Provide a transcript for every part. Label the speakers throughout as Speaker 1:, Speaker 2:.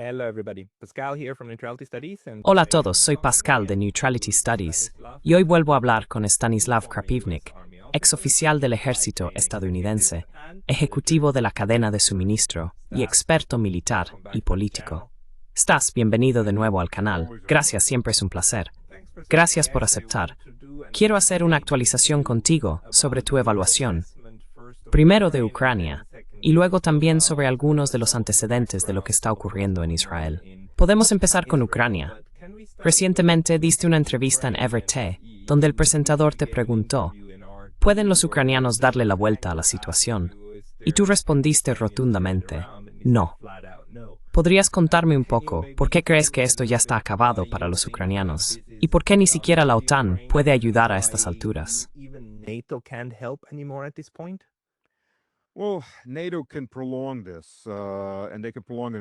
Speaker 1: Hello everybody, Pascal here from Neutrality Studies.
Speaker 2: Hola a todos, soy Pascal de Neutrality Studies y hoy vuelvo a hablar con Stanislav Krapivnik, exoficial del ejército estadounidense, ejecutivo de la cadena de suministro y experto militar y político. Stas, bienvenido de nuevo al canal. Gracias, siempre es un placer. Gracias por aceptar. Quiero hacer una actualización contigo sobre tu evaluación. Primero de Ucrania, y luego también sobre algunos de los antecedentes de lo que está ocurriendo en Israel. Podemos empezar con Ucrania. Recientemente diste una entrevista en EVRT, donde el presentador te preguntó, ¿pueden los ucranianos darle la vuelta a la situación? Y tú respondiste rotundamente, no. ¿Podrías contarme un poco por qué crees que esto ya está acabado para los ucranianos? ¿Y por qué ni siquiera la OTAN puede ayudar a estas alturas?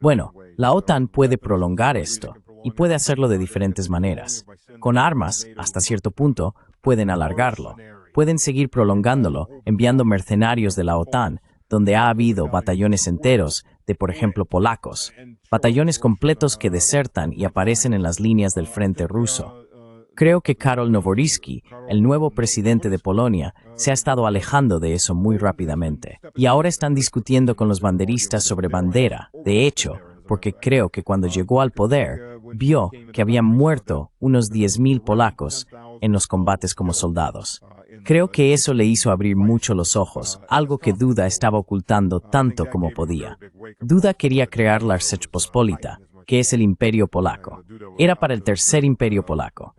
Speaker 3: Bueno, la OTAN puede prolongar esto, y puede hacerlo de diferentes maneras. Con armas, hasta cierto punto, pueden alargarlo. Pueden seguir prolongándolo, enviando mercenarios de la OTAN, donde ha habido batallones enteros de, por ejemplo, polacos. Batallones completos que desertan y aparecen en las líneas del frente ruso. Creo que Karol Nawrocki, el nuevo presidente de Polonia, se ha estado alejando de eso muy rápidamente. Y ahora están discutiendo con los banderistas sobre bandera. De hecho, porque creo que cuando llegó al poder, vio que habían muerto unos 10.000 polacos en los combates como soldados. Creo que eso le hizo abrir mucho los ojos, algo que Duda estaba ocultando tanto como podía. Duda quería crear la Rzeczpospolita, que es el Imperio Polaco. Era para el Tercer Imperio Polaco.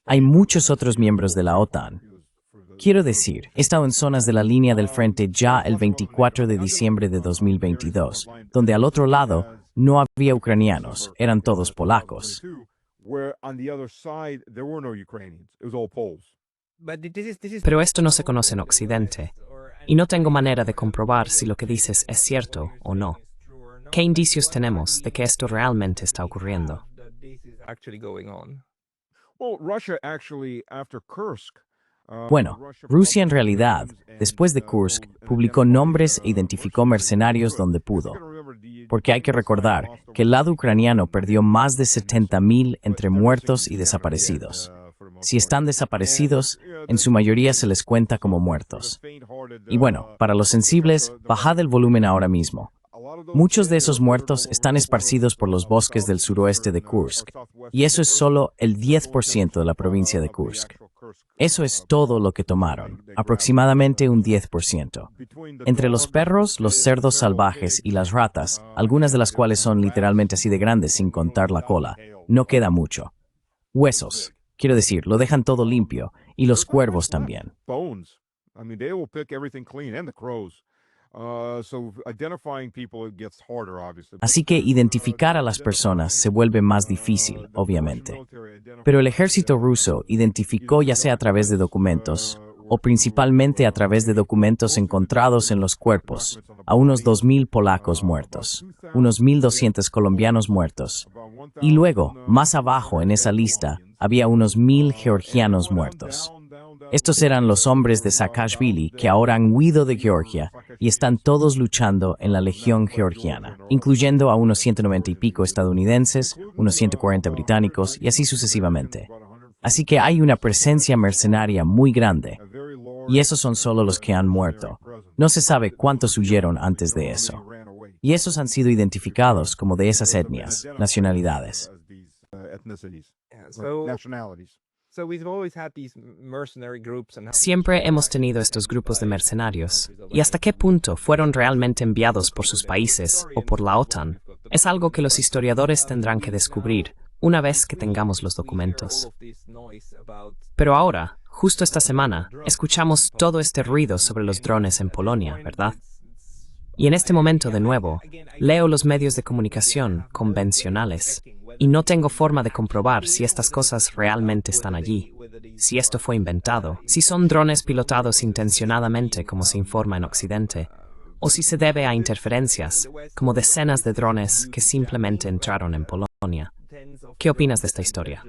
Speaker 3: Hay muchos otros miembros de la OTAN. Quiero decir, he estado en zonas de la línea del frente ya el 24 de diciembre de 2022, donde al otro lado no había ucranianos, eran todos polacos.
Speaker 2: Pero esto no se conoce en Occidente, y no tengo manera de comprobar si lo que dices es cierto o no. ¿Qué indicios tenemos de que esto realmente está ocurriendo?
Speaker 3: Bueno, Rusia en realidad, después de Kursk, publicó nombres e identificó mercenarios donde pudo. Porque hay que recordar que el lado ucraniano perdió más de 70.000 entre muertos y desaparecidos. Si están desaparecidos, en su mayoría se les cuenta como muertos. Y bueno, para los sensibles, bajad el volumen ahora mismo. Muchos de esos muertos están esparcidos por los bosques del suroeste de Kursk, y eso es solo el 10% de la provincia de Kursk. Eso es todo lo que tomaron, aproximadamente un 10%. Entre los perros, los cerdos salvajes y las ratas, algunas de las cuales son literalmente así de grandes sin contar la cola, no queda mucho. Huesos, quiero decir, lo dejan todo limpio, y los cuervos también. Así que identificar a las personas se vuelve más difícil, obviamente. Pero el ejército ruso identificó ya sea a través de documentos, o principalmente a través de documentos encontrados en los cuerpos, a unos 2.000 polacos muertos, unos 1.200 colombianos muertos, y luego, más abajo en esa lista, había unos 1.000 georgianos muertos. Estos eran los hombres de Saakashvili que ahora han huido de Georgia y están todos luchando en la Legión Georgiana, incluyendo a unos 190 y pico estadounidenses, unos 140 británicos y así sucesivamente. Así que hay una presencia mercenaria muy grande, y esos son solo los que han muerto. No se sabe cuántos huyeron antes de eso. Y esos han sido identificados como de esas etnias, nacionalidades.
Speaker 2: Siempre hemos tenido estos grupos de mercenarios, y hasta qué punto fueron realmente enviados por sus países o por la OTAN es algo que los historiadores tendrán que descubrir una vez que tengamos los documentos. Pero ahora, justo esta semana, escuchamos todo este ruido sobre los drones en Polonia, ¿verdad? Y en este momento, de nuevo, leo los medios de comunicación convencionales y no tengo forma de comprobar si estas cosas realmente están allí, si esto fue inventado, si son drones pilotados intencionadamente como se informa en Occidente, o si se debe a interferencias, como decenas de drones que simplemente entraron en Polonia. ¿Qué opinas de esta historia?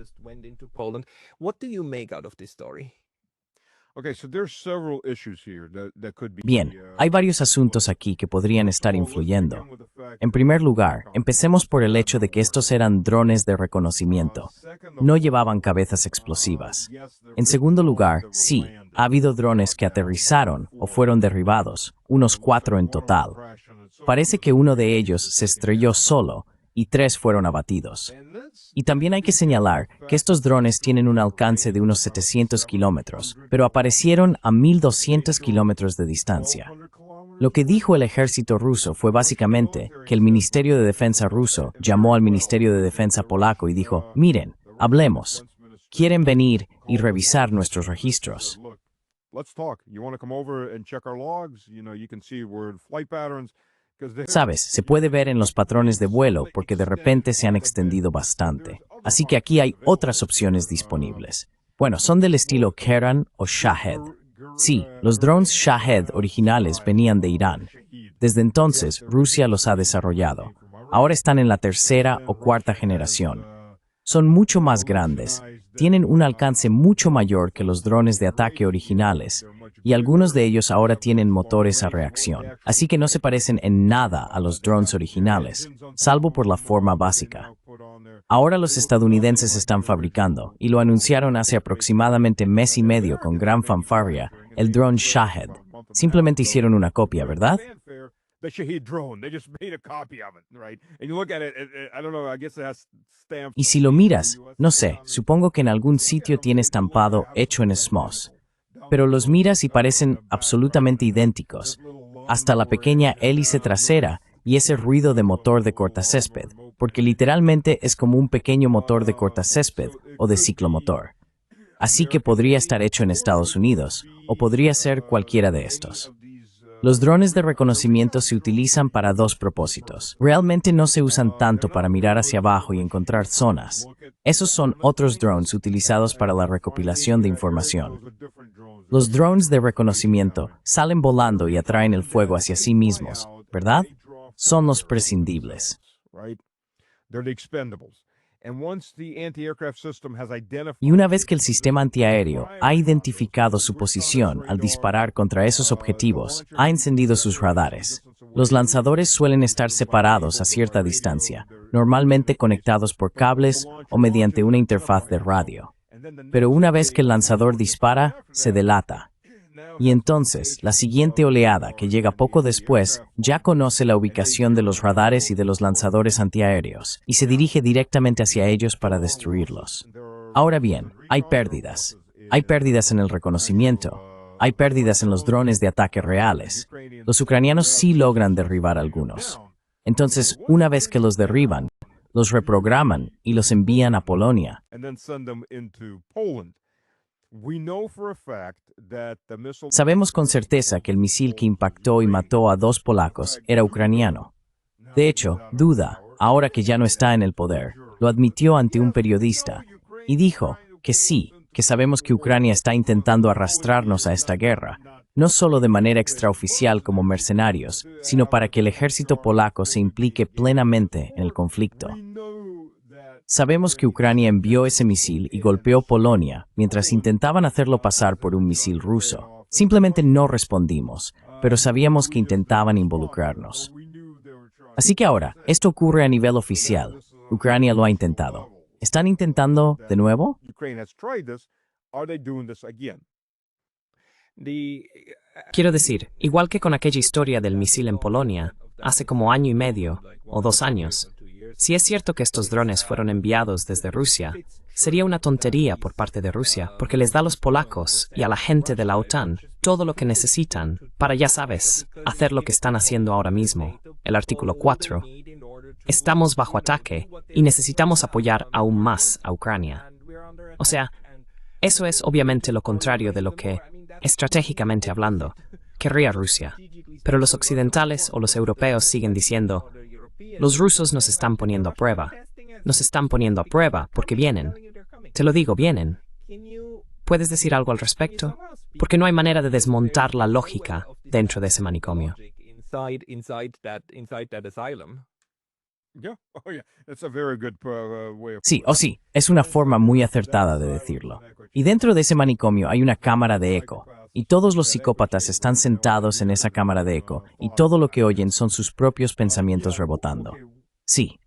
Speaker 3: Bien, hay varios asuntos aquí que podrían estar influyendo. En primer lugar, empecemos por el hecho de que estos eran drones de reconocimiento. No llevaban cabezas explosivas. En segundo lugar, sí, ha habido drones que aterrizaron o fueron derribados, unos 4 en total. Parece que uno de ellos se estrelló solo y 3 fueron abatidos. Y también hay que señalar que estos drones tienen un alcance de unos 700 kilómetros, pero aparecieron a 1.200 kilómetros de distancia. Lo que dijo el ejército ruso fue básicamente que el Ministerio de Defensa ruso llamó al Ministerio de Defensa polaco y dijo, miren, hablemos. Quieren venir y revisar nuestros registros. Sabes, se puede ver en los patrones de vuelo porque de repente se han extendido bastante. Así que aquí hay otras opciones disponibles. Bueno, son del estilo Kerran o Shahed. Sí, los drones Shahed originales venían de Irán. Desde entonces, Rusia los ha desarrollado. Ahora están en la tercera o cuarta generación. Son mucho más grandes, tienen un alcance mucho mayor que los drones de ataque originales, y algunos de ellos ahora tienen motores a reacción, así que no se parecen en nada a los drones originales, salvo por la forma básica. Ahora los estadounidenses están fabricando, y lo anunciaron hace aproximadamente mes y medio con gran fanfarria, el drone Shahed. Simplemente hicieron una copia, ¿verdad? Y si lo miras, no sé, supongo que en algún sitio tiene estampado hecho en SMOS. Pero los miras y parecen absolutamente idénticos, hasta la pequeña hélice trasera y ese ruido de motor de cortacésped, porque literalmente es como un pequeño motor de cortacésped o de ciclomotor. Así que podría estar hecho en Estados Unidos, o podría ser cualquiera de estos. Los drones de reconocimiento se utilizan para dos propósitos. Realmente no se usan tanto para mirar hacia abajo y encontrar zonas. Esos son otros drones utilizados para la recopilación de información. Los drones de reconocimiento salen volando y atraen el fuego hacia sí mismos, ¿verdad? Son los prescindibles. Y una vez que el sistema antiaéreo ha identificado su posición al disparar contra esos objetivos, ha encendido sus radares. Los lanzadores suelen estar separados a cierta distancia, normalmente conectados por cables o mediante una interfaz de radio. Pero una vez que el lanzador dispara, se delata. Y entonces, la siguiente oleada, que llega poco después, ya conoce la ubicación de los radares y de los lanzadores antiaéreos, y se dirige directamente hacia ellos para destruirlos. Ahora bien, hay pérdidas. Hay pérdidas en el reconocimiento. Hay pérdidas en los drones de ataque reales. Los ucranianos sí logran derribar algunos. Entonces, una vez que los derriban, los reprograman y los envían a Polonia. Sabemos con certeza que el misil que impactó y mató a 2 polacos era ucraniano. De hecho, Duda, ahora que ya no está en el poder, lo admitió ante un periodista y dijo que sí, que sabemos que Ucrania está intentando arrastrarnos a esta guerra, no solo de manera extraoficial como mercenarios, sino para que el ejército polaco se implique plenamente en el conflicto. Sabemos que Ucrania envió ese misil y golpeó Polonia mientras intentaban hacerlo pasar por un misil ruso. Simplemente no respondimos, pero sabíamos que intentaban involucrarnos. Así que ahora, esto ocurre a nivel oficial. Ucrania lo ha intentado. ¿Están intentando de nuevo?
Speaker 2: Quiero decir, igual que con aquella historia del misil en Polonia, hace como año y medio o 2 años, si es cierto que estos drones fueron enviados desde Rusia, sería una tontería por parte de Rusia, porque les da a los polacos y a la gente de la OTAN todo lo que necesitan para, ya sabes, hacer lo que están haciendo ahora mismo, el artículo 4. Estamos bajo ataque y necesitamos apoyar aún más a Ucrania. O sea, eso es obviamente lo contrario de lo que, estratégicamente hablando, querría Rusia. Pero los occidentales o los europeos siguen diciendo: los rusos nos están poniendo a prueba. Nos están poniendo a prueba porque vienen. Te lo digo, vienen. ¿Puedes decir algo al respecto? Porque no hay manera de desmontar la lógica dentro de ese manicomio.
Speaker 3: Sí, o sí, es una forma muy acertada de decirlo. Y dentro de ese manicomio hay una cámara de eco, y todos los psicópatas están sentados en esa cámara de eco, y todo lo que oyen son sus propios pensamientos rebotando. Sí,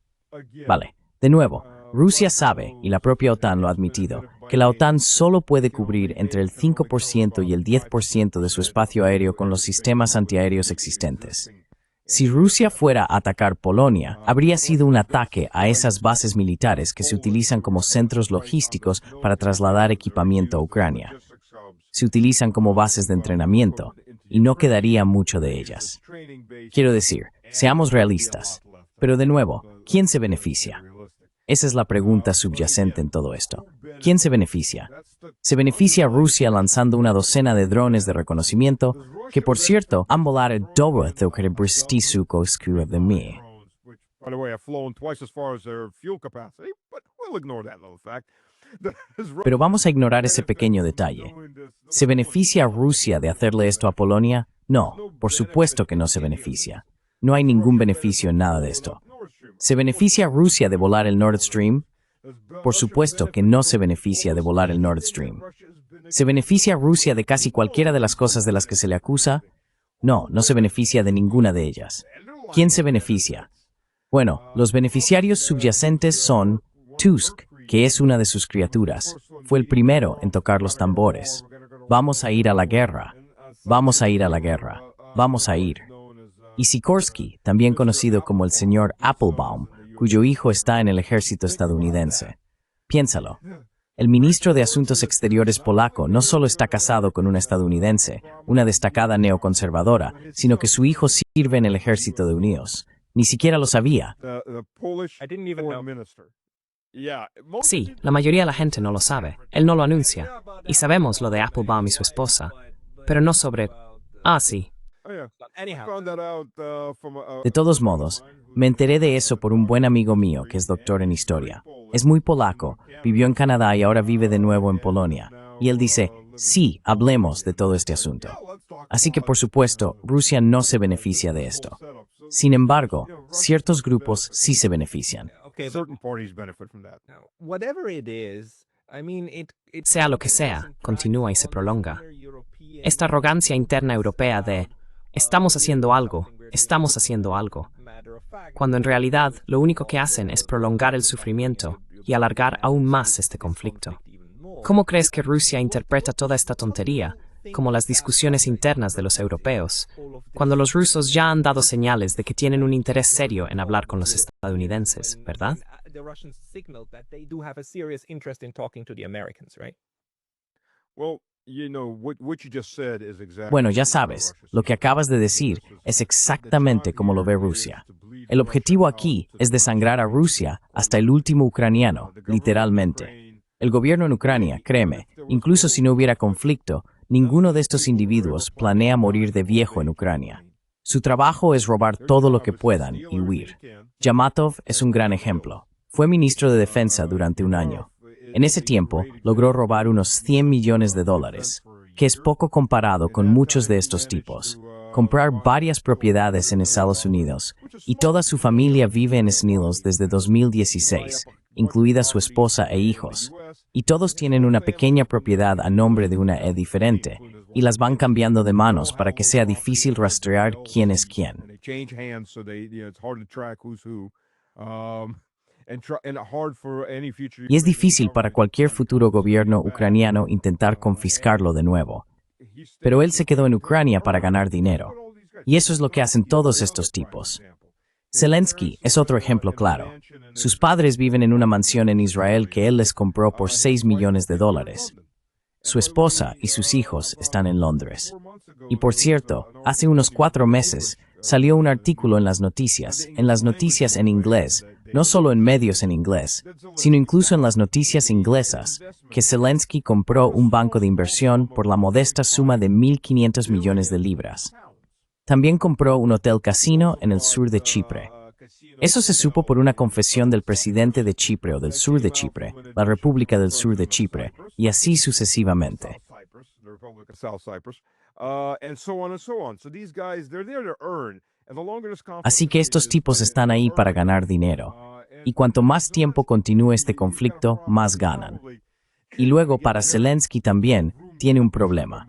Speaker 3: vale. De nuevo, Rusia sabe, y la propia OTAN lo ha admitido, que la OTAN solo puede cubrir entre el 5% y el 10% de su espacio aéreo con los sistemas antiaéreos existentes. Si Rusia fuera a atacar Polonia, habría sido un ataque a esas bases militares que se utilizan como centros logísticos para trasladar equipamiento a Ucrania. Se utilizan como bases de entrenamiento, y no quedaría mucho de ellas. Quiero decir, seamos realistas. Pero de nuevo, ¿quién se beneficia? Esa es la pregunta subyacente en todo esto. ¿Quién se beneficia? Se beneficia Rusia lanzando una docena de drones de reconocimiento que, por cierto, han volado doble que el de mí. Pero vamos a ignorar ese pequeño detalle. ¿Se beneficia Rusia de hacerle esto a Polonia? No, por supuesto que no se beneficia. No hay ningún beneficio en nada de esto. ¿Se beneficia Rusia de volar el Nord Stream? Por supuesto que no se beneficia de volar el Nord Stream. ¿Se beneficia Rusia de casi cualquiera de las cosas de las que se le acusa? No, no se beneficia de ninguna de ellas. ¿Quién se beneficia? Bueno, los beneficiarios subyacentes son Tusk, que es una de sus criaturas. Fue el primero en tocar los tambores. Vamos a ir a la guerra. Vamos a ir a la guerra. Vamos a ir. Y Sikorsky, también conocido como el señor Applebaum, cuyo hijo está en el ejército estadounidense. Piénsalo. El ministro de Asuntos Exteriores polaco no solo está casado con una estadounidense, una destacada neoconservadora, sino que su hijo sirve en el ejército de Unidos. Ni siquiera lo sabía.
Speaker 1: I didn't even know.
Speaker 2: Sí, la mayoría de la gente no lo sabe. Él no lo anuncia. Y sabemos lo de Applebaum y su esposa. Pero no sobre... Ah, sí.
Speaker 1: Anyhow,
Speaker 3: De todos modos, me enteré de eso por un buen amigo mío que es doctor en historia. Es muy polaco, vivió en Canadá y ahora vive de nuevo en Polonia. Y él dice, sí, hablemos de todo este asunto. Así que, por supuesto, Rusia no se beneficia de esto. Sin embargo, ciertos grupos sí se benefician.
Speaker 1: okay, but now, whatever it is, I mean, it
Speaker 2: Sea lo que sea, continúa y se prolonga. Esta arrogancia interna europea de estamos haciendo algo, cuando en realidad lo único que hacen es prolongar el sufrimiento y alargar aún más este conflicto. ¿Cómo crees que Rusia interpreta toda esta tontería, como las discusiones internas de los europeos, cuando los rusos ya han dado señales de que tienen un interés serio en hablar con los estadounidenses, verdad?
Speaker 1: The Russians signaled that they do have a serious interest in talking to the Americans, right?
Speaker 3: Bueno, ya sabes, lo que acabas de decir es exactamente como lo ve Rusia. El objetivo aquí es desangrar a Rusia hasta el último ucraniano, literalmente. El gobierno en Ucrania, créeme, incluso si no hubiera conflicto, ninguno de estos individuos planea morir de viejo en Ucrania. Su trabajo es robar todo lo que puedan y huir. Yamatov es un gran ejemplo. Fue ministro de Defensa durante un año. En ese tiempo, logró robar unos 100 millones de dólares, que es poco comparado con muchos de estos tipos. Comprar varias propiedades en Estados Unidos, y toda su familia vive en Snilos desde 2016, incluida su esposa e hijos. Y todos tienen una pequeña propiedad a nombre de una diferente, y las van cambiando de manos para que sea difícil rastrear quién es quién. Y es difícil para cualquier futuro gobierno ucraniano intentar confiscarlo de nuevo. Pero él se quedó en Ucrania para ganar dinero. Y eso es lo que hacen todos estos tipos. Zelensky es otro ejemplo claro. Sus padres viven en una mansión en Israel que él les compró por 6 millones de dólares. Su esposa y sus hijos están en Londres. Y por cierto, hace unos 4 meses salió un artículo en las noticias en inglés, no solo en medios en inglés, sino incluso en las noticias inglesas, que Zelensky compró un banco de inversión por la modesta suma de 1.500 millones de libras. También compró un hotel casino en el sur de Chipre. Eso se supo por una confesión del presidente de Chipre o del sur de Chipre, la República del Sur de Chipre, y así sucesivamente. Así que estos tipos están ahí para ganar dinero. Y cuanto más tiempo continúe este conflicto, más ganan. Y luego para Zelensky también tiene un problema.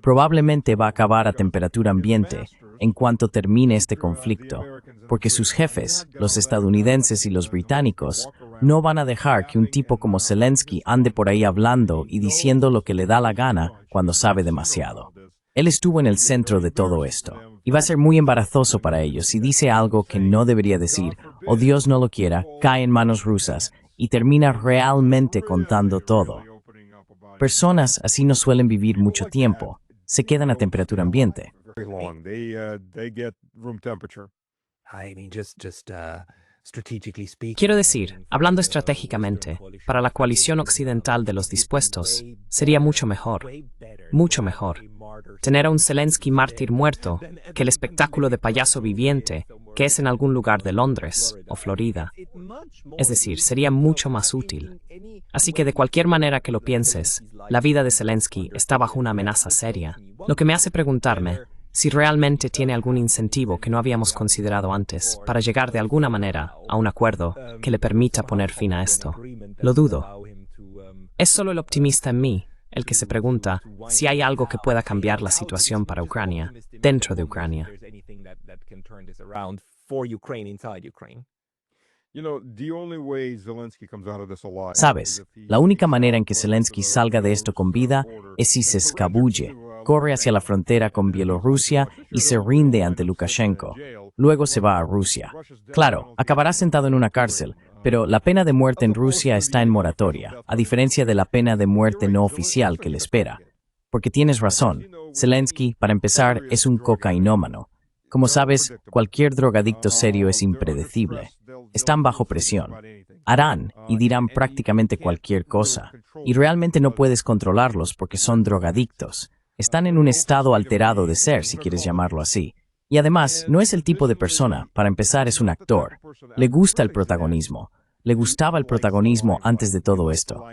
Speaker 3: Probablemente va a acabar a temperatura ambiente en cuanto termine este conflicto, porque sus jefes, los estadounidenses y los británicos, no van a dejar que un tipo como Zelensky ande por ahí hablando y diciendo lo que le da la gana cuando sabe demasiado. Él estuvo en el centro de todo esto, y va a ser muy embarazoso para ellos si dice algo que no debería decir, o Dios no lo quiera, cae en manos rusas, y termina realmente contando todo. Personas así no suelen vivir mucho tiempo, se quedan a temperatura ambiente.
Speaker 2: Quiero decir, hablando estratégicamente, para la coalición occidental de los dispuestos, sería mucho mejor, tener a un Zelensky mártir muerto que el espectáculo de payaso viviente que es en algún lugar de Londres o Florida. Es decir, sería mucho más útil. Así que de cualquier manera que lo pienses, la vida de Zelensky está bajo una amenaza seria, lo que me hace preguntarme si realmente tiene algún incentivo que no habíamos considerado antes para llegar de alguna manera a un acuerdo que le permita poner fin a esto. Lo dudo. Es solo el optimista en mí el que se pregunta si hay algo que pueda cambiar la situación para Ucrania, dentro de Ucrania.
Speaker 3: Sabes, la única manera en que Zelensky salga de esto con vida es si se escabulle, corre hacia la frontera con Bielorrusia y se rinde ante Lukashenko. Luego se va a Rusia. Claro, acabará sentado en una cárcel, pero la pena de muerte en Rusia está en moratoria, a diferencia de la pena de muerte no oficial que le espera. Porque tienes razón, Zelensky, para empezar, es un cocainómano. Como sabes, cualquier drogadicto serio es impredecible. Están bajo presión. Harán y dirán prácticamente cualquier cosa. Y realmente no puedes controlarlos porque son drogadictos. Están en un estado alterado de ser, si quieres llamarlo así. Y además, no es el tipo de persona, para empezar es un actor. Le gusta el protagonismo. Le gustaba el protagonismo antes de todo esto.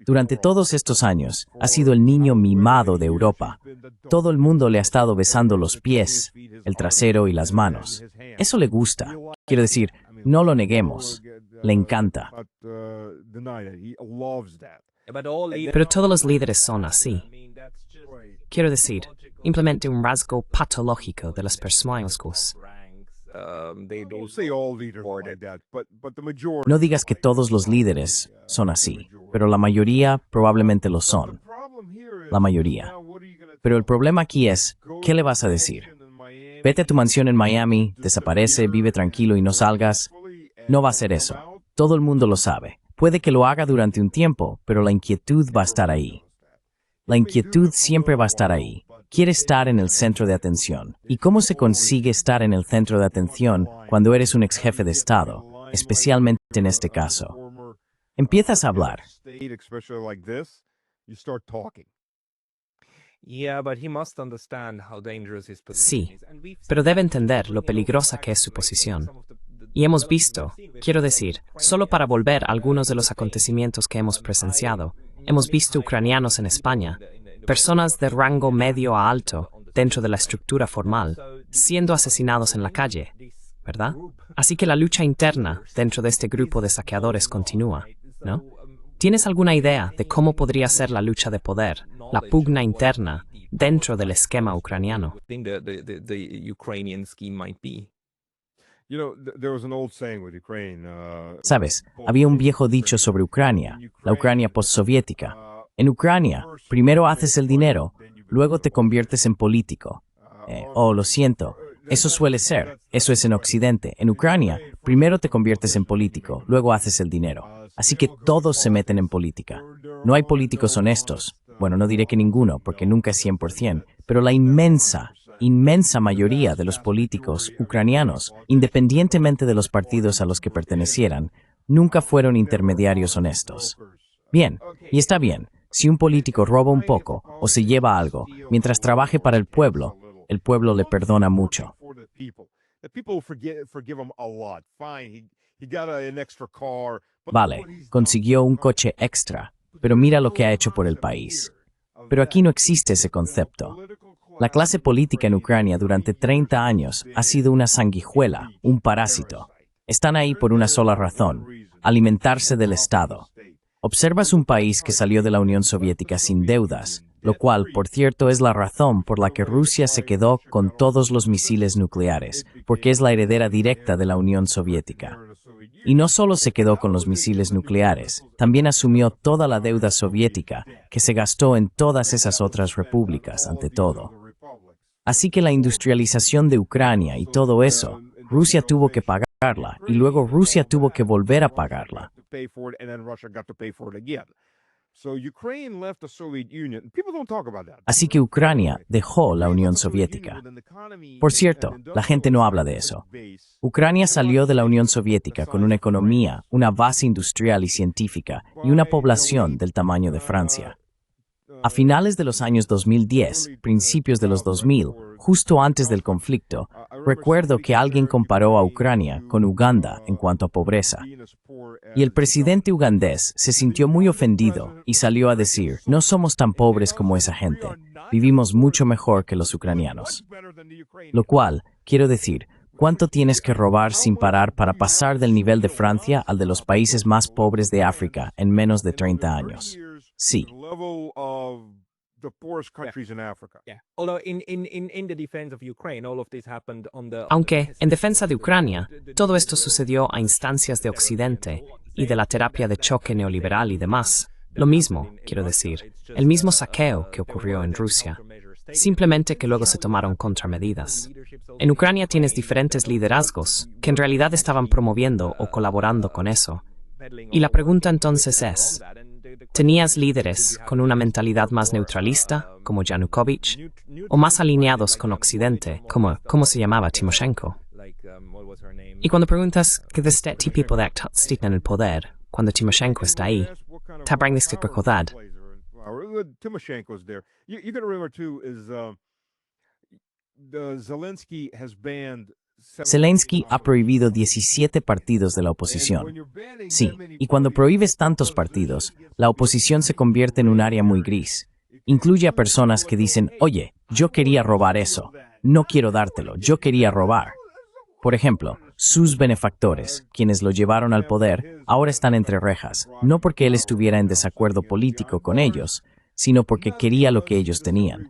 Speaker 3: Durante todos estos años, ha sido el niño mimado de Europa. Todo el mundo le ha estado besando los pies, el trasero y las manos. Eso le gusta. Quiero decir, no lo neguemos. Le encanta.
Speaker 2: Pero todos los líderes son así. Quiero decir, implemente un rasgo patológico de las personas.
Speaker 3: No digas que todos los líderes son así, pero la mayoría probablemente lo son. La mayoría. Pero el problema aquí es, ¿qué le vas a decir? Vete a tu mansión en Miami, desaparece, vive tranquilo y no salgas. No va a ser eso. Todo el mundo lo sabe. Puede que lo haga durante un tiempo, pero la inquietud va a estar ahí. La inquietud siempre va a estar ahí. Quiere estar en el centro de atención. ¿Y cómo se consigue estar en el centro de atención cuando eres un ex jefe de Estado, especialmente en este caso? Empiezas a hablar.
Speaker 2: Sí, pero debe entender lo peligrosa que es su posición. Y hemos visto, quiero decir, solo para volver a algunos de los acontecimientos que hemos presenciado, hemos visto ucranianos en España, personas de rango medio a alto dentro de la estructura formal, siendo asesinados en la calle, ¿verdad? Así que la lucha interna dentro de este grupo de saqueadores continúa, ¿no? ¿Tienes alguna idea de cómo podría ser la lucha de poder, la pugna interna, dentro del esquema ucraniano?
Speaker 3: Sabes, había un viejo dicho sobre Ucrania, la Ucrania postsoviética. En Ucrania, primero haces el dinero, luego te conviertes en político. Lo siento, eso suele ser, eso es en Occidente. En Ucrania, primero te conviertes en político, luego haces el dinero. Así que todos se meten en política. No hay políticos honestos. Bueno, no diré que ninguno, porque nunca es 100%, pero la inmensa mayoría de los políticos ucranianos, independientemente de los partidos a los que pertenecieran, nunca fueron intermediarios honestos. Bien, y está bien, si un político roba un poco o se lleva algo, mientras trabaje para el pueblo le perdona mucho. Vale, consiguió un coche extra, pero mira lo que ha hecho por el país. Pero aquí no existe ese concepto. La clase política en Ucrania durante 30 años ha sido una sanguijuela, un parásito. Están ahí por una sola razón: alimentarse del Estado. Observas un país que salió de la Unión Soviética sin deudas, lo cual, por cierto, es la razón por la que Rusia se quedó con todos los misiles nucleares, porque es la heredera directa de la Unión Soviética. Y no solo se quedó con los misiles nucleares, también asumió toda la deuda soviética que se gastó en todas esas otras repúblicas, ante todo. Así que la industrialización de Ucrania y todo eso, Rusia tuvo que pagarla y luego Rusia tuvo que volver a pagarla. Así que Ucrania dejó la Unión Soviética. Por cierto, la gente no habla de eso. Ucrania salió de la Unión Soviética con una economía, una base industrial y científica y una población del tamaño de Francia. A finales de los años 2010, principios de los 2000, justo antes del conflicto, recuerdo que alguien comparó a Ucrania con Uganda en cuanto a pobreza. Y el presidente ugandés se sintió muy ofendido y salió a decir: no somos tan pobres como esa gente, vivimos mucho mejor que los ucranianos. Lo cual, quiero decir, ¿cuánto tienes que robar sin parar para pasar del nivel de Francia al de los países más pobres de África en menos de 30 años? Sí.
Speaker 2: Aunque, en defensa de Ucrania, todo esto sucedió a instancias de Occidente y de la terapia de choque neoliberal y demás. Lo mismo, quiero decir, el mismo saqueo que ocurrió en Rusia. Simplemente que luego se tomaron contramedidas. En Ucrania tienes diferentes liderazgos que en realidad estaban promoviendo o colaborando con eso. Y la pregunta entonces es: ¿tenías líderes con una mentalidad más neutralista, como Yanukovych, o más alineados con Occidente, como, ¿cómo se llamaba? Timoshenko? Y cuando preguntas qué de este tipo de actores en el poder, cuando Timoshenko está ahí, te aprendes que recordar.
Speaker 3: Zelensky ha prohibido 17 partidos de la oposición. Sí, y cuando prohíbes tantos partidos, la oposición se convierte en un área muy gris. Incluye a personas que dicen: oye, yo quería robar eso, no quiero dártelo, yo quería robar. Por ejemplo, sus benefactores, quienes lo llevaron al poder, ahora están entre rejas, no porque él estuviera en desacuerdo político con ellos, sino porque quería lo que ellos tenían.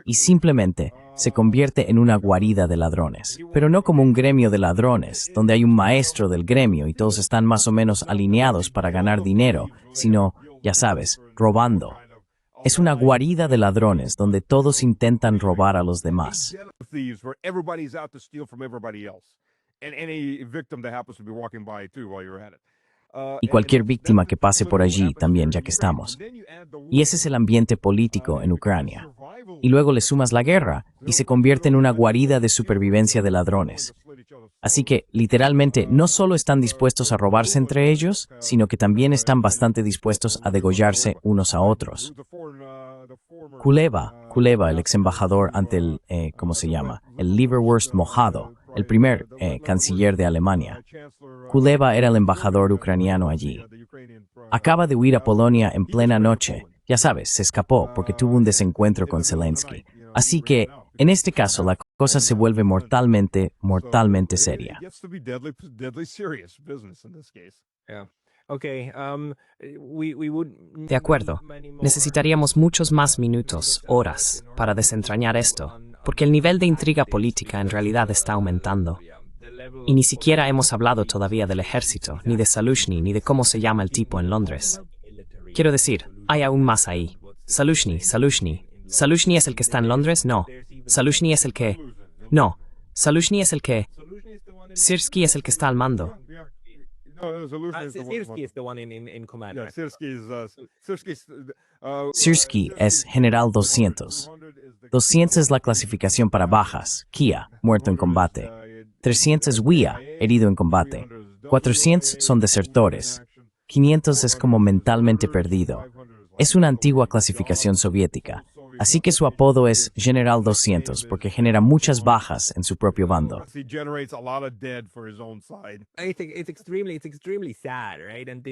Speaker 3: Y simplemente se convierte en una guarida de ladrones, pero no como un gremio de ladrones, donde hay un maestro del gremio y todos están más o menos alineados para ganar dinero, sino, ya sabes, robando. Es una guarida de ladrones donde todos intentan robar a los demás. Y cualquier víctima que pase por allí también, ya que estamos. Y ese es el ambiente político en Ucrania. Y luego le sumas la guerra y se convierte en una guarida de supervivencia de ladrones. Así que, literalmente, no solo están dispuestos a robarse entre ellos, sino que también están bastante dispuestos a degollarse unos a otros. Kuleba, el ex embajador ante el, ¿cómo se llama? El Leaverwurst mojado, el primer canciller de Alemania. Kuleba era el embajador ucraniano allí. Acaba de huir a Polonia en plena noche. Ya sabes, se escapó porque tuvo un desencuentro con Zelensky. Así que, en este caso, la cosa se vuelve mortalmente seria.
Speaker 2: De acuerdo. Necesitaríamos muchos más minutos, horas, para desentrañar esto, porque el nivel de intriga política en realidad está aumentando. Y ni siquiera hemos hablado todavía del ejército, ni de Zaluzhny, ni de cómo se llama el tipo en Londres. Quiero decir, hay aún más ahí. Zaluzhny. ¿Zaluzhny es el que está en Londres? No. Zaluzhny es el que... No. Zaluzhny es el que... Syrskyi es el que está al mando.
Speaker 3: Syrskyi es General 200. 200 es la clasificación para bajas, Kia, muerto en combate. 300 es Wia, herido en combate. 400 son desertores. 500 es como mentalmente perdido. Es una antigua clasificación soviética, así que su apodo es General 200 porque genera muchas bajas en su propio bando.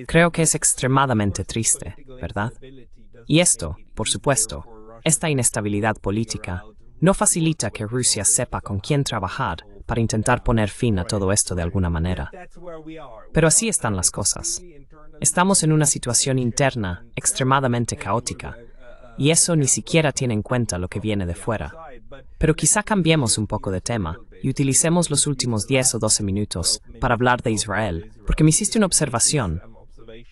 Speaker 2: Creo que es extremadamente triste, ¿verdad? Y esto, por supuesto, esta inestabilidad política, no facilita que Rusia sepa con quién trabajar para intentar poner fin a todo esto de alguna manera. Pero así están las cosas. Estamos en una situación interna extremadamente caótica, y eso ni siquiera tiene en cuenta lo que viene de fuera. Pero quizá cambiemos un poco de tema y utilicemos los últimos 10 o 12 minutos para hablar de Israel, porque me hiciste una observación,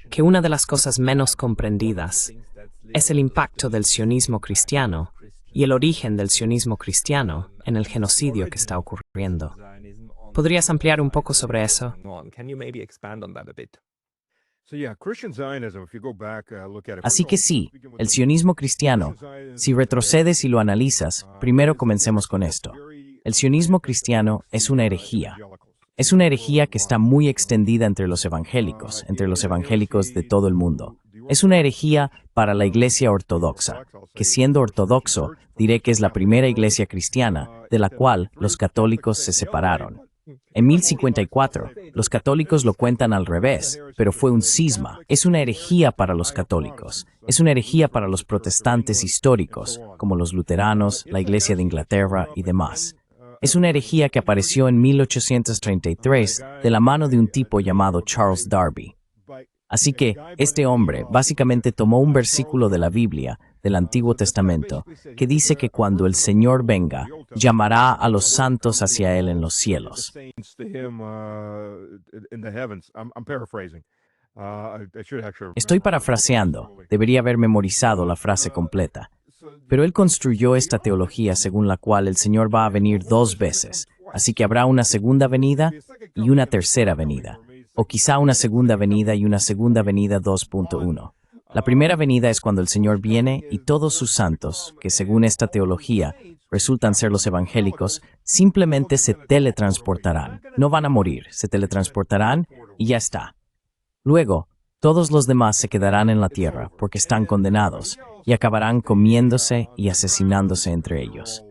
Speaker 2: que una de las cosas menos comprendidas es el impacto del sionismo cristiano y el origen del sionismo cristiano en el genocidio que está ocurriendo. ¿Podrías ampliar un poco sobre eso?
Speaker 3: Así que sí, el sionismo cristiano, si retrocedes y lo analizas, primero comencemos con esto. El sionismo cristiano es una herejía. Es una herejía que está muy extendida entre los evangélicos de todo el mundo. Es una herejía para la Iglesia ortodoxa, que siendo ortodoxo, diré que es la primera iglesia cristiana de la cual los católicos se separaron. En 1054, los católicos lo cuentan al revés, pero fue un cisma. Es una herejía para los católicos. Es una herejía para los protestantes históricos, como los luteranos, la Iglesia de Inglaterra y demás. Es una herejía que apareció en 1833 de la mano de un tipo llamado Charles Darby. Así que este hombre básicamente tomó un versículo de la Biblia, del Antiguo Testamento, que dice que cuando el Señor venga, llamará a los santos hacia Él en los cielos. Estoy parafraseando, debería haber memorizado la frase completa. Pero él construyó esta teología según la cual el Señor va a venir 2 veces, así que habrá una segunda venida y una tercera venida, o quizá una segunda venida y una segunda venida 2.1. La primera venida es cuando el Señor viene y todos sus santos, que según esta teología resultan ser los evangélicos, simplemente se teletransportarán. No van a morir, se teletransportarán y ya está. Luego, todos los demás se quedarán en la tierra porque están condenados y acabarán comiéndose y asesinándose entre ellos.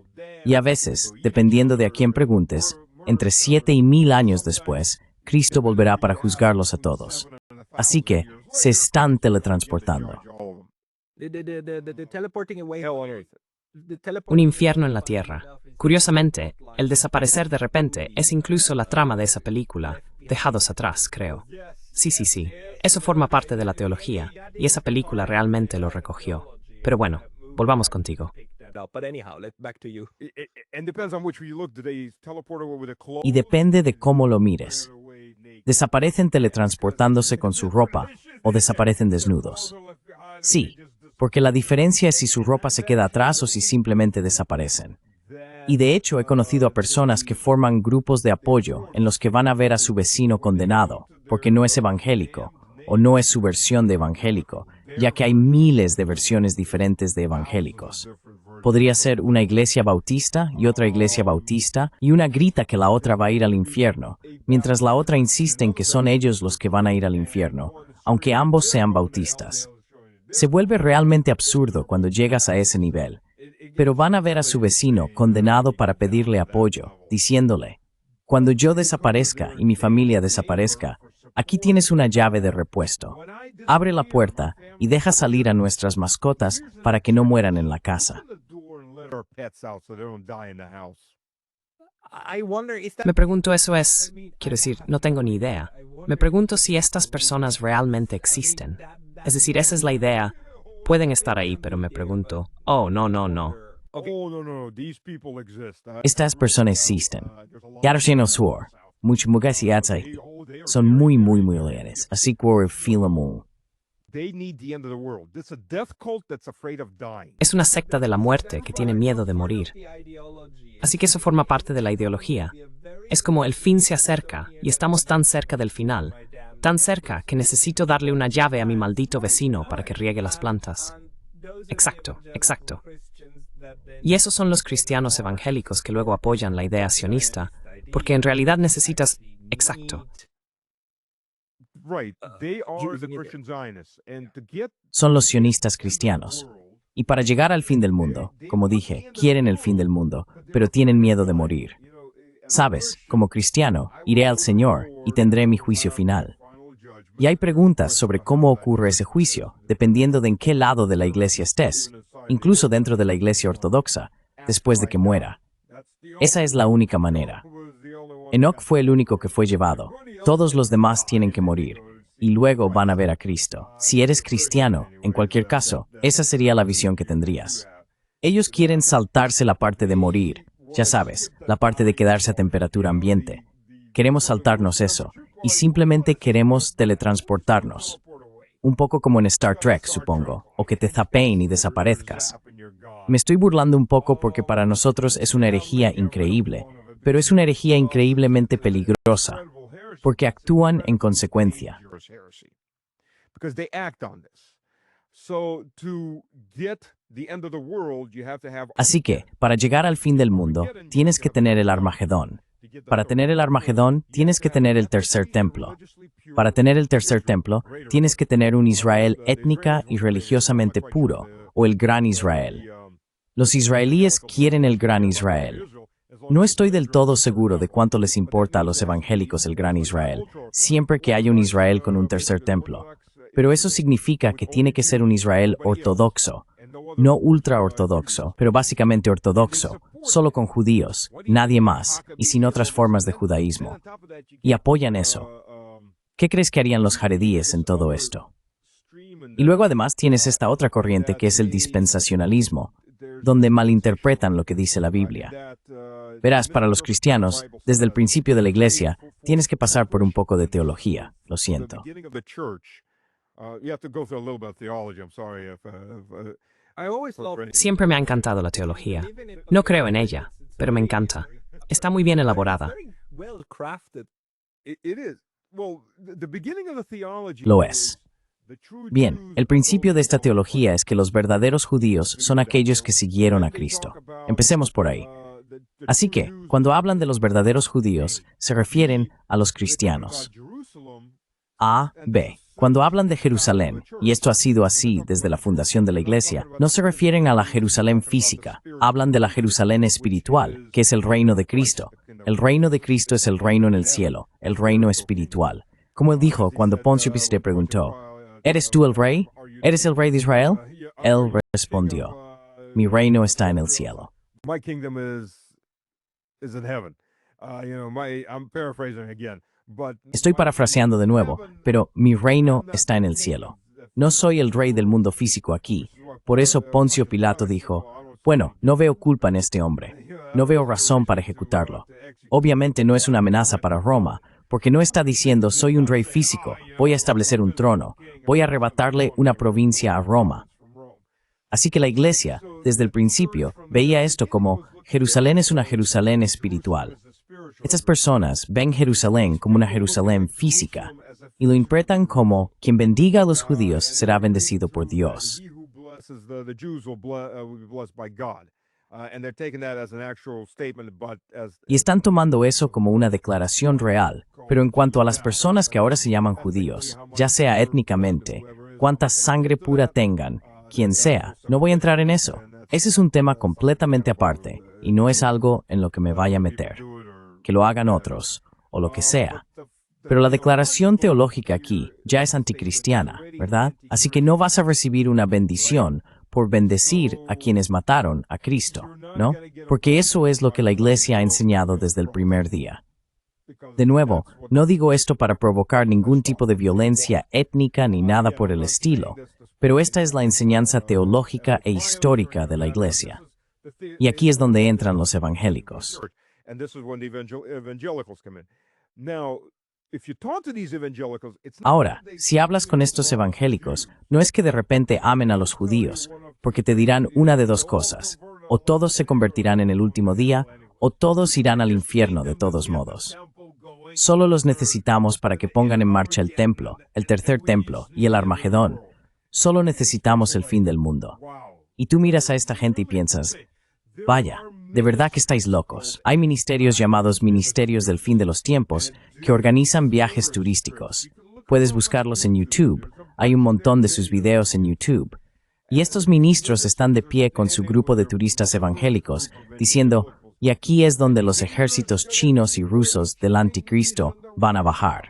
Speaker 3: Y a veces, dependiendo de a quién preguntes, entre 7 y 1000 años después, Cristo volverá para juzgarlos a todos. Así que se están teletransportando.
Speaker 2: Un infierno en la tierra. Curiosamente, el desaparecer de repente es incluso la trama de esa película, Dejados atrás, creo. Sí. Eso forma parte de la teología, y esa película realmente lo recogió. Pero bueno, volvamos contigo.
Speaker 3: Y depende de cómo lo mires. Desaparecen teletransportándose con su ropa o desaparecen desnudos. Sí, porque la diferencia es si su ropa se queda atrás o si simplemente desaparecen. Y de hecho he conocido a personas que forman grupos de apoyo en los que van a ver a su vecino condenado, porque no es evangélico, o no es su versión de evangélico, ya que hay miles de versiones diferentes de evangélicos. Podría ser una iglesia bautista y otra iglesia bautista, y una grita que la otra va a ir al infierno, mientras la otra insiste en que son ellos los que van a ir al infierno, aunque ambos sean bautistas. Se vuelve realmente absurdo cuando llegas a ese nivel, pero van a ver a su vecino condenado para pedirle apoyo, diciéndole: cuando yo desaparezca y mi familia desaparezca, aquí tienes una llave de repuesto. Abre la puerta y deja salir a nuestras mascotas para que no mueran en la casa.
Speaker 2: Me pregunto, quiero decir, no tengo ni idea. Me pregunto si estas personas realmente existen. Es decir, esa es la idea. Pueden estar ahí, pero me pregunto, no.
Speaker 3: Estas personas existen. Son muy leales, así que filamos.
Speaker 2: Es una secta de la muerte que tiene miedo de morir. Así que eso forma parte de la ideología. Es como el fin se acerca y estamos tan cerca del final. Tan cerca que necesito darle una llave a mi maldito vecino para que riegue las plantas. Exacto. Y esos son los cristianos evangélicos que luego apoyan la idea sionista, porque en realidad necesitas... Exacto.
Speaker 3: Son los sionistas cristianos. Y para llegar al fin del mundo, como dije, quieren el fin del mundo, pero tienen miedo de morir. Sabes, como cristiano, iré al Señor y tendré mi juicio final. Y hay preguntas sobre cómo ocurre ese juicio, dependiendo de en qué lado de la iglesia estés, incluso dentro de la iglesia ortodoxa, después de que muera. Esa es la única manera. Enoc fue el único que fue llevado. Todos los demás tienen que morir. Y luego van a ver a Cristo. Si eres cristiano, en cualquier caso, esa sería la visión que tendrías. Ellos quieren saltarse la parte de morir. Ya sabes, la parte de quedarse a temperatura ambiente. Queremos saltarnos eso. Y simplemente queremos teletransportarnos. Un poco como en Star Trek, supongo. O que te zapeen y desaparezcas. Me estoy burlando un poco porque para nosotros es una herejía increíble. Pero es una herejía increíblemente peligrosa. Porque actúan en consecuencia. Así que, para llegar al fin del mundo, tienes que tener el Armagedón. Para tener el Armagedón, tienes que tener el tercer templo. Para tener el tercer templo, tienes que tener un Israel étnica y religiosamente puro, o el Gran Israel. Los israelíes quieren el Gran Israel. No estoy del todo seguro de cuánto les importa a los evangélicos el Gran Israel, siempre que haya un Israel con un tercer templo. Pero eso significa que tiene que ser un Israel ortodoxo, no ultraortodoxo, pero básicamente ortodoxo, solo con judíos, nadie más, y sin otras formas de judaísmo. Y apoyan eso. ¿Qué crees que harían los jaredíes en todo esto? Y luego además tienes esta otra corriente que es el dispensacionalismo, donde malinterpretan lo que dice la Biblia. Verás, para los cristianos, desde el principio de la iglesia, tienes que pasar por un poco de teología, lo siento.
Speaker 2: Siempre me ha encantado la teología. No creo en ella, pero me encanta. Está muy bien elaborada.
Speaker 3: Lo es. Bien, el principio de esta teología es que los verdaderos judíos son aquellos que siguieron a Cristo. Empecemos por ahí. Así que, cuando hablan de los verdaderos judíos, se refieren a los cristianos. A, B. Cuando hablan de Jerusalén, y esto ha sido así desde la fundación de la Iglesia, no se refieren a la Jerusalén física, hablan de la Jerusalén espiritual, que es el reino de Cristo. El reino de Cristo es el reino en el cielo, el reino espiritual. Como él dijo cuando Poncio Pilato le preguntó, ¿eres tú el rey? ¿Eres el rey de Israel? Él respondió, mi reino está en el cielo. Estoy parafraseando de nuevo, pero mi reino está en el cielo. No soy el rey del mundo físico aquí. Por eso Poncio Pilato dijo, bueno, no veo culpa en este hombre. No veo razón para ejecutarlo. Obviamente no es una amenaza para Roma, porque no está diciendo soy un rey físico, voy a establecer un trono, voy a arrebatarle una provincia a Roma. Así que la Iglesia, desde el principio, veía esto como Jerusalén es una Jerusalén espiritual. Estas personas ven Jerusalén como una Jerusalén física y lo interpretan como quien bendiga a los judíos será bendecido por Dios. Y están tomando eso como una declaración real, pero en cuanto a las personas que ahora se llaman judíos, ya sea étnicamente, cuánta sangre pura tengan, quien sea, no voy a entrar en eso. Ese es un tema completamente aparte y no es algo en lo que me vaya a meter. Que lo hagan otros, o lo que sea. Pero la declaración teológica aquí ya es anticristiana, ¿verdad? Así que no vas a recibir una bendición por bendecir a quienes mataron a Cristo, ¿no? Porque eso es lo que la Iglesia ha enseñado desde el primer día. De nuevo, no digo esto para provocar ningún tipo de violencia étnica ni nada por el estilo, pero esta es la enseñanza teológica e histórica de la Iglesia. Y aquí es donde entran los evangélicos. Ahora, si hablas con estos evangélicos, no es que de repente amen a los judíos, porque te dirán una de dos cosas. O todos se convertirán en el último día, o todos irán al infierno de todos modos. Solo los necesitamos para que pongan en marcha el templo, el tercer templo y el Armagedón. Solo necesitamos el fin del mundo. Y tú miras a esta gente y piensas, vaya, de verdad que estáis locos. Hay ministerios llamados Ministerios del Fin de los Tiempos que organizan viajes turísticos. Puedes buscarlos en YouTube. Hay un montón de sus videos en YouTube. Y estos ministros están de pie con su grupo de turistas evangélicos, diciendo, y aquí es donde los ejércitos chinos y rusos del anticristo van a bajar.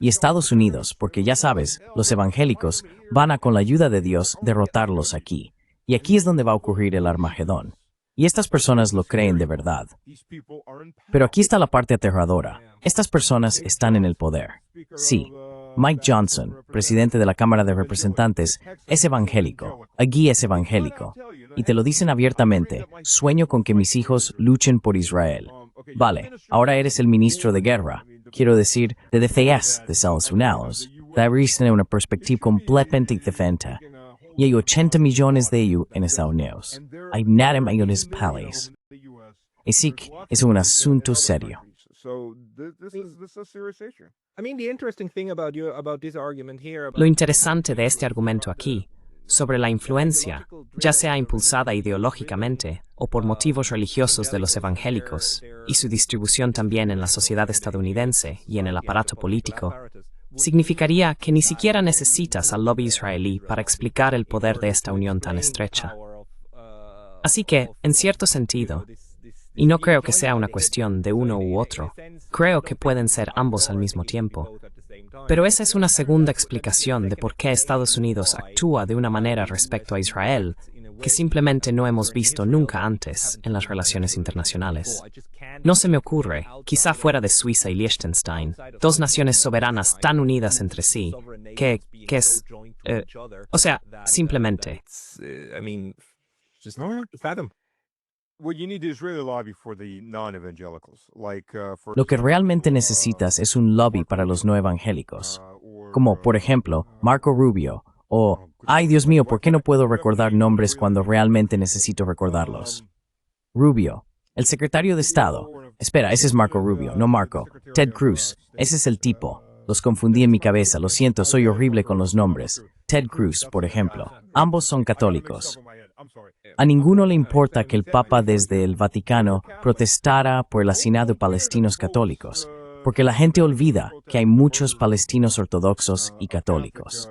Speaker 3: Y Estados Unidos, porque ya sabes, los evangélicos van a, con la ayuda de Dios, derrotarlos aquí. Y aquí es donde va a ocurrir el Armagedón. Y estas personas lo creen de verdad. Pero aquí está la parte aterradora. Estas personas están en el poder. Sí, Mike Johnson, presidente de la Cámara de Representantes, es evangélico. Allí es evangélico. Y te lo dicen abiertamente, sueño con que mis hijos luchen por Israel. Vale, ahora eres el ministro de guerra. Quiero decir, de defensa de Estados Unidos. Deberías tener una perspectiva completamente diferente. Y hay 80 millones de ellos en Estados Unidos. Hay nada millones de países. Así que es un asunto serio.
Speaker 2: Lo interesante de este argumento aquí, sobre la influencia, ya sea impulsada ideológicamente o por motivos religiosos de los evangélicos, y su distribución también en la sociedad estadounidense y en el aparato político, significaría que ni siquiera necesitas al lobby israelí para explicar el poder de esta unión tan estrecha. Así que, en cierto sentido, y no creo que sea una cuestión de uno u otro, creo que pueden ser ambos al mismo tiempo. Pero esa es una segunda explicación de por qué Estados Unidos actúa de una manera respecto a Israel que simplemente no hemos visto nunca antes en las relaciones internacionales. No se me ocurre, quizá fuera de Suiza y Liechtenstein, dos naciones soberanas tan unidas entre sí, que es... o sea, simplemente...
Speaker 3: Lo que realmente necesitas es un lobby para los no evangélicos, como, por ejemplo, Marco Rubio, o, ay Dios mío, ¿por qué no puedo recordar nombres cuando realmente necesito recordarlos? Rubio, el secretario de Estado. Espera, ese es Marco Rubio, no Marco. Ted Cruz, ese es el tipo. Los confundí en mi cabeza, lo siento, soy horrible con los nombres. Ted Cruz, por ejemplo. Ambos son católicos. A ninguno le importa que el Papa desde el Vaticano protestara por el asesinato de palestinos católicos, porque la gente olvida que hay muchos palestinos ortodoxos y católicos.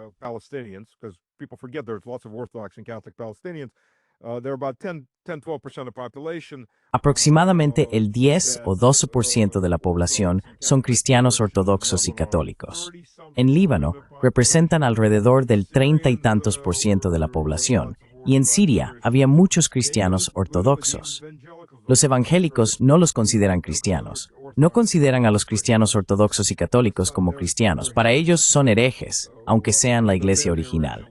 Speaker 3: Aproximadamente el 10 o 12% de la población son cristianos ortodoxos y católicos. En Líbano representan alrededor del 30 y tantos por ciento de la población, y en Siria había muchos cristianos ortodoxos. Los evangélicos no los consideran cristianos. No consideran a los cristianos ortodoxos y católicos como cristianos. Para ellos son herejes, aunque sean la iglesia original.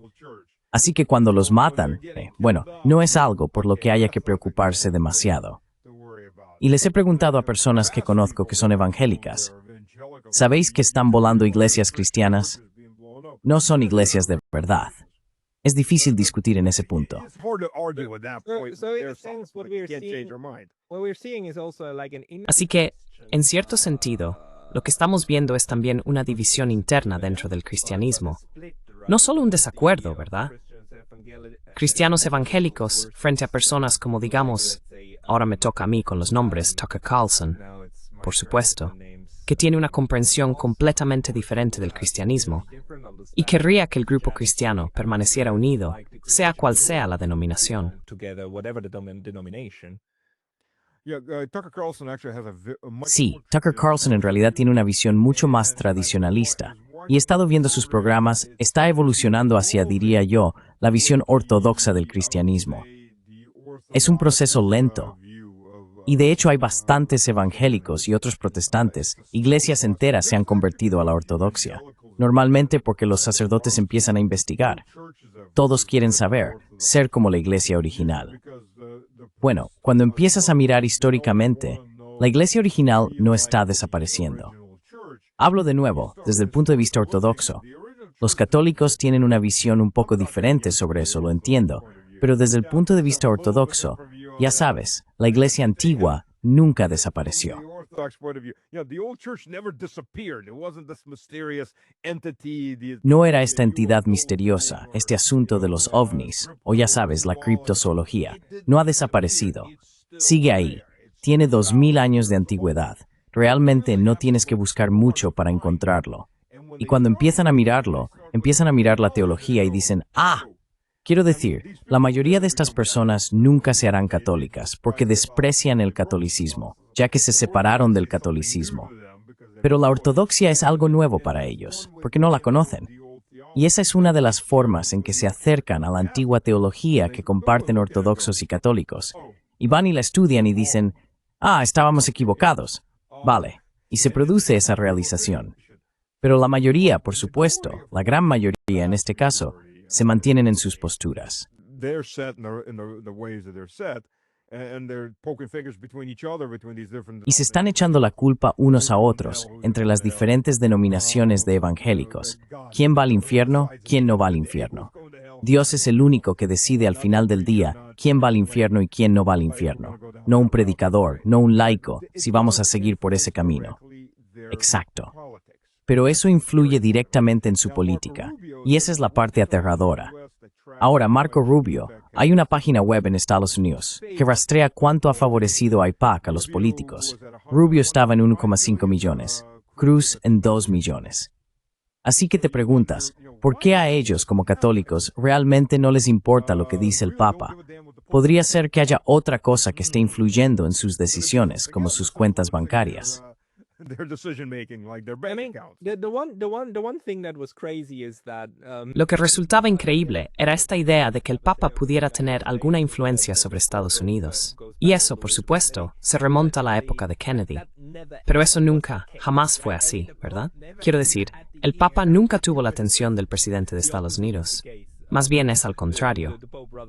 Speaker 3: Así que cuando los matan, bueno, no es algo por lo que haya que preocuparse demasiado. Y les he preguntado a personas que conozco que son evangélicas, ¿sabéis que están volando iglesias cristianas? No son iglesias de verdad. Es difícil discutir en ese punto.
Speaker 2: Así que, en cierto sentido, lo que estamos viendo es también una división interna dentro del cristianismo. No solo un desacuerdo, ¿verdad? Cristianos evangélicos frente a personas como, digamos, ahora me toca a mí con los nombres, Tucker Carlson, por supuesto, que tiene una comprensión completamente diferente del cristianismo y querría que el grupo cristiano permaneciera unido, sea cual sea la denominación.
Speaker 3: Sí, Tucker Carlson en realidad tiene una visión mucho más tradicionalista, y he estado viendo sus programas, está evolucionando hacia, diría yo, la visión ortodoxa del cristianismo. Es un proceso lento. Y de hecho hay bastantes evangélicos y otros protestantes, iglesias enteras se han convertido a la ortodoxia, normalmente porque los sacerdotes empiezan a investigar. Todos quieren saber, ser como la iglesia original. Bueno, cuando empiezas a mirar históricamente, la iglesia original no está desapareciendo. Hablo de nuevo, desde el punto de vista ortodoxo. Los católicos tienen una visión un poco diferente sobre eso, lo entiendo, pero desde el punto de vista ortodoxo, ya sabes, la iglesia antigua nunca desapareció. No era esta entidad misteriosa, este asunto de los ovnis, o ya sabes, la criptozoología. No ha desaparecido. Sigue ahí. Tiene 2000 años de antigüedad. Realmente no tienes que buscar mucho para encontrarlo. Y cuando empiezan a mirarlo, empiezan a mirar la teología y dicen, ¡ah! Quiero decir, la mayoría de estas personas nunca se harán católicas porque desprecian el catolicismo, ya que se separaron del catolicismo. Pero la ortodoxia es algo nuevo para ellos, porque no la conocen. Y esa es una de las formas en que se acercan a la antigua teología que comparten ortodoxos y católicos. Y van y la estudian y dicen, estábamos equivocados. Vale, y se produce esa realización. Pero la mayoría, por supuesto, la gran mayoría en este caso, se mantienen en sus posturas. Y se están echando la culpa unos a otros entre las diferentes denominaciones de evangélicos. ¿Quién va al infierno? ¿Quién no va al infierno? Dios es el único que decide al final del día quién va al infierno y quién no va al infierno. No un predicador, no un laico, si vamos a seguir por ese camino. Exacto. Pero eso influye directamente en su política, y esa es la parte aterradora. Ahora, Marco Rubio, hay una página web en Estados Unidos que rastrea cuánto ha favorecido AIPAC a los políticos. Rubio estaba en 1,5 millones, Cruz en 2 millones. Así que te preguntas, ¿por qué a ellos como católicos realmente no les importa lo que dice el Papa? Podría ser que haya otra cosa que esté influyendo en sus decisiones, como sus cuentas bancarias.
Speaker 2: Lo que resultaba increíble era esta idea de que el Papa pudiera tener alguna influencia sobre Estados Unidos. Y eso, por supuesto, se remonta a la época de Kennedy. Pero eso nunca, jamás fue así, ¿verdad? Quiero decir, el Papa nunca tuvo la atención del presidente de Estados Unidos. Más bien es al contrario.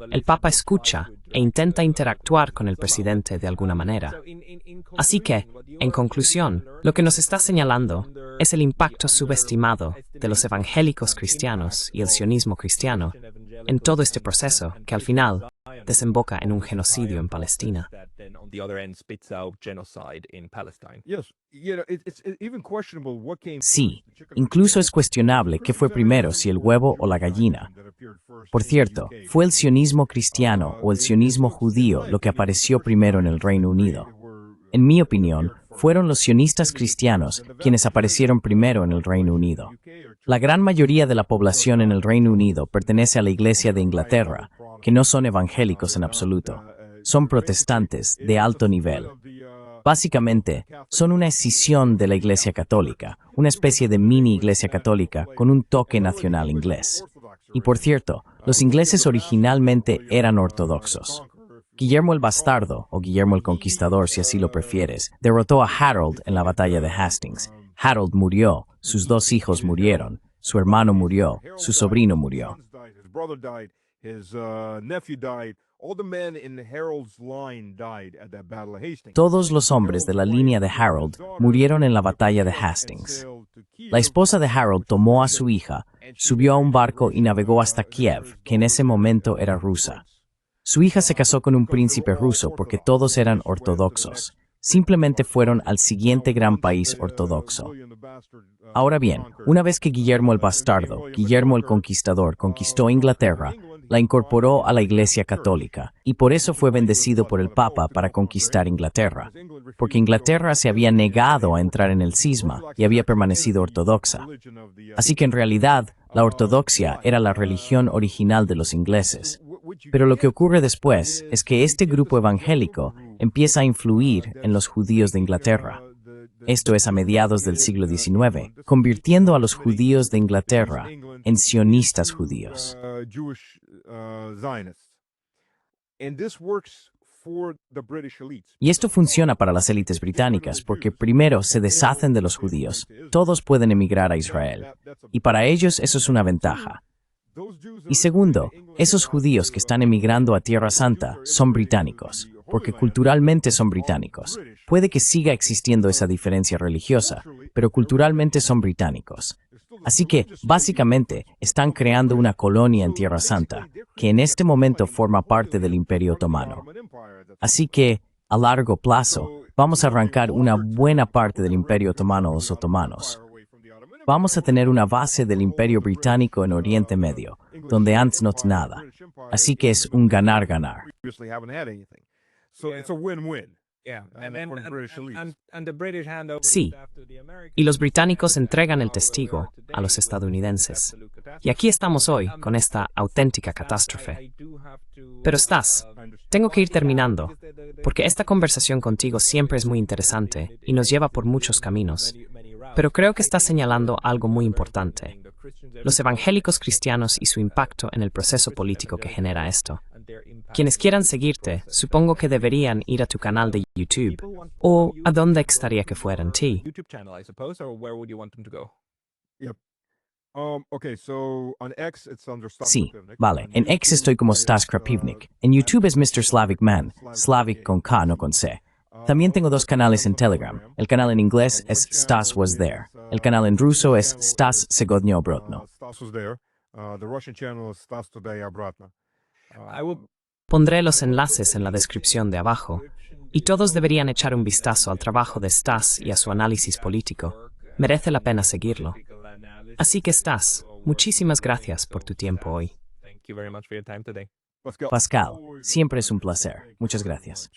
Speaker 2: El Papa escucha e intenta interactuar con el presidente de alguna manera. Así que, en conclusión, lo que nos está señalando es el impacto subestimado de los evangélicos cristianos y el sionismo cristiano en todo este proceso que al final desemboca en un genocidio en Palestina.
Speaker 3: Sí, incluso es cuestionable qué fue primero, si el huevo o la gallina. Por cierto, ¿fue el sionismo cristiano o el sionismo judío lo que apareció primero en el Reino Unido? En mi opinión, fueron los sionistas cristianos quienes aparecieron primero en el Reino Unido. La gran mayoría de la población en el Reino Unido pertenece a la Iglesia de Inglaterra, que no son evangélicos en absoluto. Son protestantes de alto nivel. Básicamente, son una escisión de la Iglesia Católica, una especie de mini Iglesia Católica con un toque nacional inglés. Y por cierto, los ingleses originalmente eran ortodoxos. Guillermo el Bastardo, o Guillermo el Conquistador si así lo prefieres, derrotó a Harold en la batalla de Hastings. Harold murió, sus 2 hijos murieron, su hermano murió, su sobrino murió. Todos los hombres de la línea de Harold murieron en la batalla de Hastings. La esposa de Harold tomó a su hija, subió a un barco y navegó hasta Kiev, que en ese momento era rusa. Su hija se casó con un príncipe ruso porque todos eran ortodoxos. Simplemente fueron al siguiente gran país ortodoxo. Ahora bien, una vez que Guillermo el Bastardo, Guillermo el Conquistador, conquistó Inglaterra, la incorporó a la Iglesia Católica, y por eso fue bendecido por el Papa para conquistar Inglaterra, porque Inglaterra se había negado a entrar en el cisma y había permanecido ortodoxa. Así que en realidad, la ortodoxia era la religión original de los ingleses. Pero lo que ocurre después es que este grupo evangélico empieza a influir en los judíos de Inglaterra. Esto es a mediados del siglo XIX, convirtiendo a los judíos de Inglaterra en sionistas judíos. Y esto funciona para las élites británicas porque primero se deshacen de los judíos. Todos pueden emigrar a Israel. Y para ellos eso es una ventaja. Y segundo, esos judíos que están emigrando a Tierra Santa son británicos, porque culturalmente son británicos. Puede que siga existiendo esa diferencia religiosa, pero culturalmente son británicos. Así que, básicamente, están creando una colonia en Tierra Santa, que en este momento forma parte del Imperio Otomano. Así que, a largo plazo, vamos a arrancar una buena parte del Imperio Otomano a los otomanos. Vamos a tener una base del Imperio Británico en Oriente Medio, donde antes no es nada. Así que es un ganar-ganar.
Speaker 2: Sí, y los británicos entregan el testigo a los estadounidenses. Y aquí estamos hoy, con esta auténtica catástrofe. Pero Stas, tengo que ir terminando, porque esta conversación contigo siempre es muy interesante y nos lleva por muchos caminos. Pero creo que estás señalando algo muy importante: los evangélicos cristianos y su impacto en el proceso político que genera esto. Quienes quieran seguirte, supongo que deberían ir a tu canal de YouTube, o a donde gustaría que fueran ti.
Speaker 1: YouTube channel, I suppose, or where would you want them to go?
Speaker 4: Okay, so on X it's under Stas
Speaker 3: Sí,
Speaker 4: Krapivnik.
Speaker 3: vale. En X estoy como Stas Krapivnik. En YouTube es Mr. Slavic Man, Slavic con K, no con C. También tengo dos canales en Telegram. El canal en inglés es Stas Was There. El canal en ruso es Stas Segodnyo Brodno.
Speaker 4: Stas was there. The Russian channel is Stas Today Obratno.
Speaker 1: I will
Speaker 2: Pondré los enlaces en la descripción de abajo, y todos deberían echar un vistazo al trabajo de Stas y a su análisis político. Merece la pena seguirlo. Así que Stas, muchísimas gracias por tu tiempo hoy.
Speaker 1: thank you very much for your time today.
Speaker 3: Pascal, siempre es un placer. Muchas gracias.